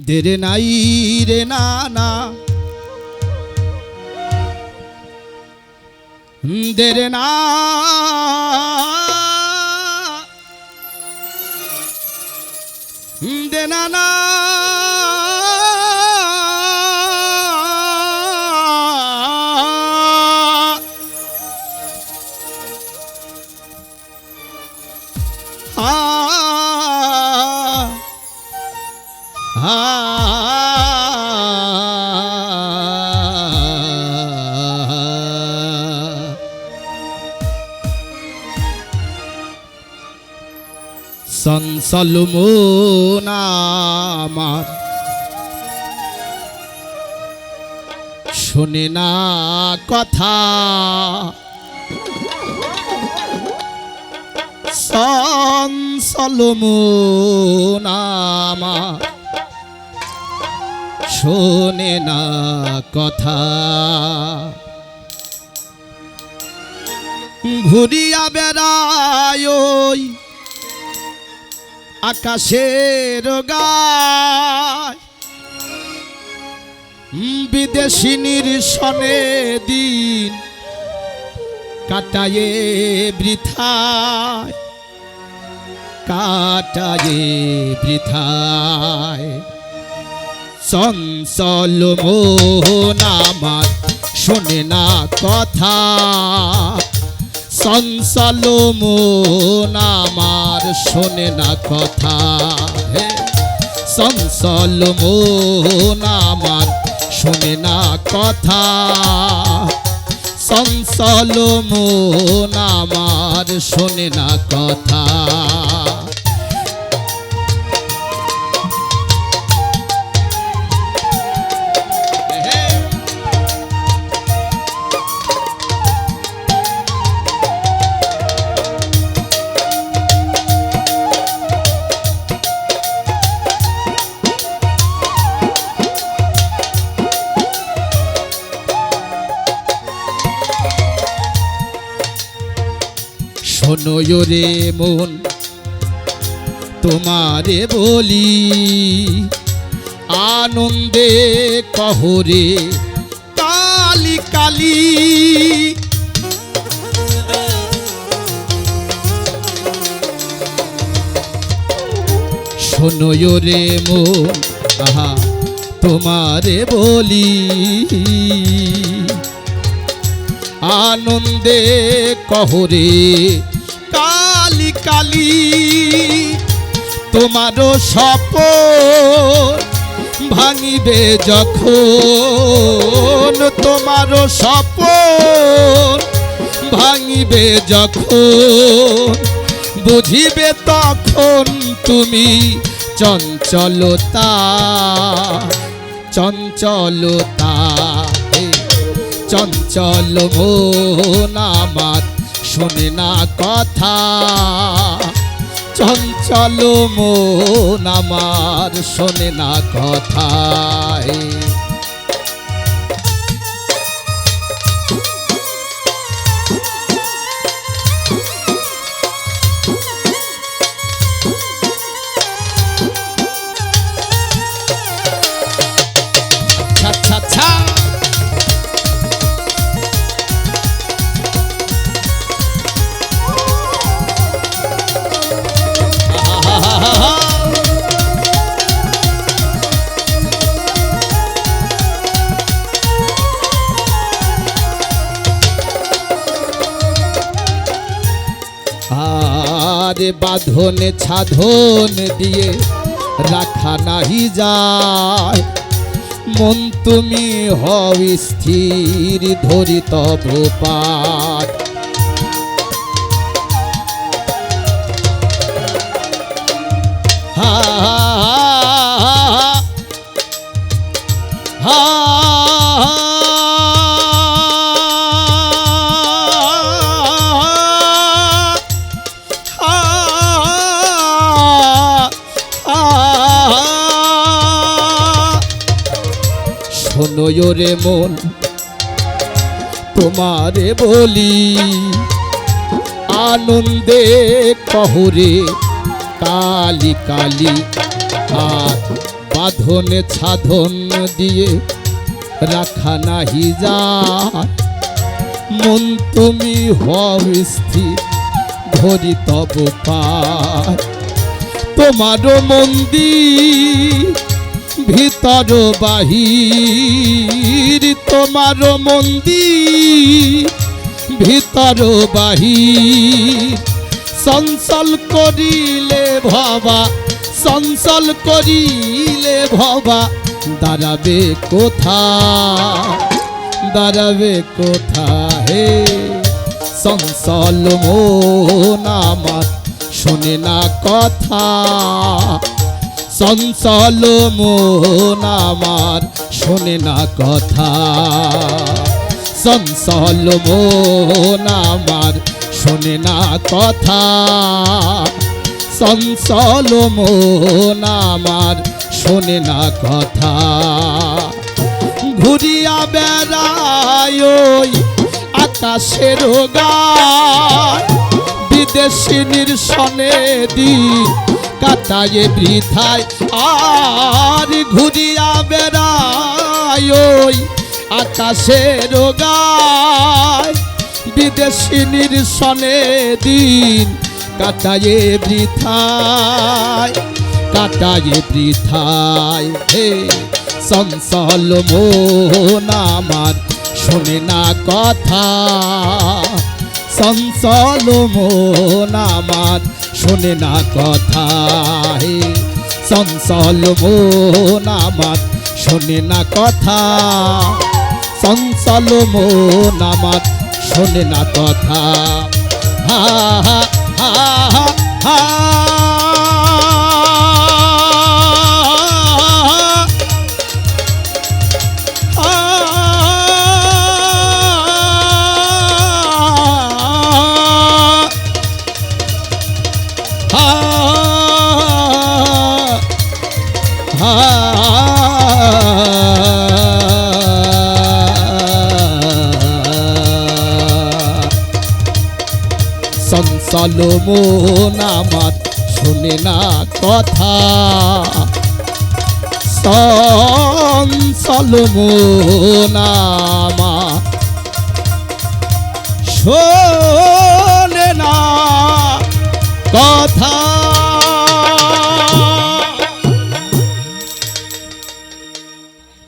দেরে নাই রে নানা, দেরে না দে নানা, চঞ্চল মন আমার শোনে না কথা, চঞ্চল মন আমার শোনে না কথা, ঘুরিয়া বেড়ায় ওই আকাশের গায়, বিদেশিনীর সনে দিন কাটায়ে বৃথায়, কাটায়ে বৃথায়। চঞ্চল মন আমার শোনে না কথা, চঞ্চল মন আমার শোনে না কথা, চঞ্চল মন আমার শোনে না কথা, চঞ্চল মন আমার শোনে না কথা। শোনো রে মন তোমারে বলি, আনন্দে কহরে কালি কালি, শোনো রে মন আহা তোমারে বলি, আনন্দে কহরে কালি কালি, তোমারও স্বপন ভাঙিবে যখন, তোমারও স্বপন ভাঙিবে যখন, বুঝিবে তখন তুমি চঞ্চলতা, চঞ্চলতা। চঞ্চল মন আমার শোনে না কথা, চঞ্চল মন আমার শোনে না কথা। আরে বাঁধনে ছাধন দিয়ে রাখা নাহি যায়, মন তুমি হও স্থির ধরি তব পাঠ, হা হা শোনো রে মন তোমারে বলি, আনন্দে কহরে কালি কালি, আর বাঁধনে ছাধন দিয়ে রাখা নাহি যায়। মন তুমি হও স্থির ধরি তব পায়। তোমার মন্দির ভিতর বাহির, তোমার মন্দির ভিতর বাহির। চঞ্চল করিলে ভবা, চঞ্চল করিলে ভবা, দাঁড়াবে কোথা, দাঁড়াবে কোথা হে। চঞ্চল মন আমার শোনে না কথা, চঞ্চল মন আমার শোনে না কথা। চঞ্চল মন আমার শোনে না কথা, চঞ্চল মন আমার শোনে না কথা। ঘুরিয়া বেড়ায় ওই আকাশের গায়, বিদেশিনীর সনে দিন কাটায়ে বৃথায়। আর ঘুরিয়া বেড়ায় ওই আকাশের গায়, বিদেশিনীর সনে দিন কাটায়ে বৃথায়, কাটায়ে বৃথায়। হে চঞ্চল মন আমার শোনে না কথা, চঞ্চল মন আমার শোনে না কথা। হে চঞ্চল মন আমার শোনে না কথা, চঞ্চল মন আমার শোনে না কথা। হা হা হা হা চঞ্চল মন আমার শোনে না কথা, চঞ্চল মন আমার শোনে না কথা।